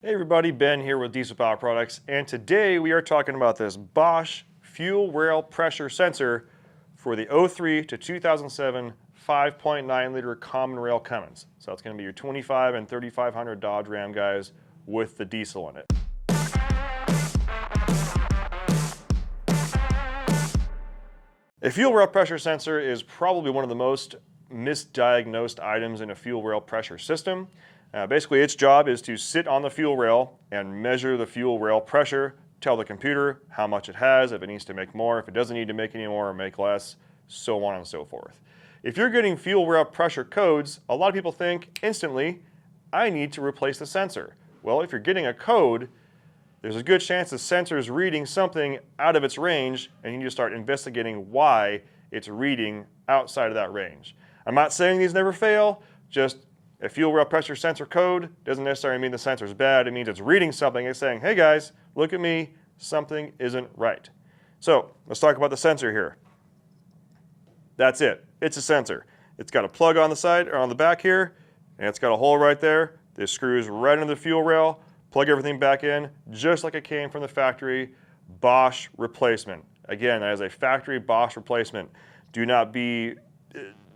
Hey everybody, Ben here with Diesel Power Products, and today we are talking about this Bosch fuel rail pressure sensor for the 03 to 2007 5.9 liter common rail Cummins. So it's going to be your 25 and 3500 Dodge Ram guys with the diesel in it. A fuel rail pressure sensor is probably one of the most misdiagnosed items in a fuel rail pressure system. Basically, its job is to sit on the fuel rail and measure the fuel rail pressure, tell the computer how much it has, if it needs to make more, if it doesn't need to make any more or make less, so on and so forth. If you're getting fuel rail pressure codes, a lot of people think instantly, I need to replace the sensor. Well, if you're getting a code, there's a good chance the sensor is reading something out of its range, and you need to start investigating why it's reading outside of that range. I'm not saying these never fail, just a fuel rail pressure sensor code doesn't necessarily mean the sensor is bad. It means it's reading something. It's saying, hey guys, look at me, something isn't right. So let's talk about the sensor here. That's it. It's a sensor. It's got a plug on the side or on the back here, and it's got a hole right there. This screws right into the fuel rail, plug everything back in, just like it came from the factory. Bosch replacement. Again, that is a factory Bosch replacement.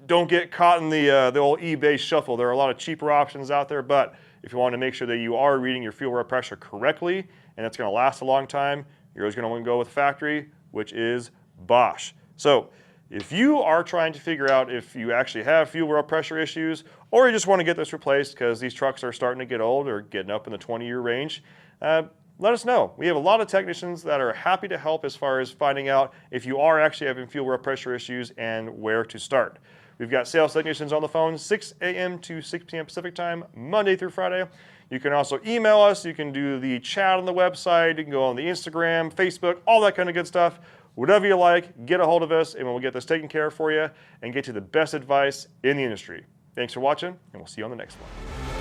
Don't get caught in the old eBay shuffle. There are a lot of cheaper options out there, but if you want to make sure that you are reading your fuel rail pressure correctly and it's going to last a long time, you're always going to want to go with factory, which is Bosch. So if you are trying to figure out if you actually have fuel rail pressure issues, or you just want to get this replaced because these trucks are starting to get old or getting up in the 20-year range, let us know. We have a lot of technicians that are happy to help as far as finding out if you are actually having fuel rail pressure issues and where to start. We've got sales technicians on the phone 6 a.m. to 6 p.m. Pacific time, Monday through Friday. You can also email us. You can do the chat on the website. You can go on the Instagram, Facebook, all that kind of good stuff. Whatever you like, get a hold of us, and we'll get this taken care of for you and get you the best advice in the industry. Thanks for watching, and we'll see you on the next one.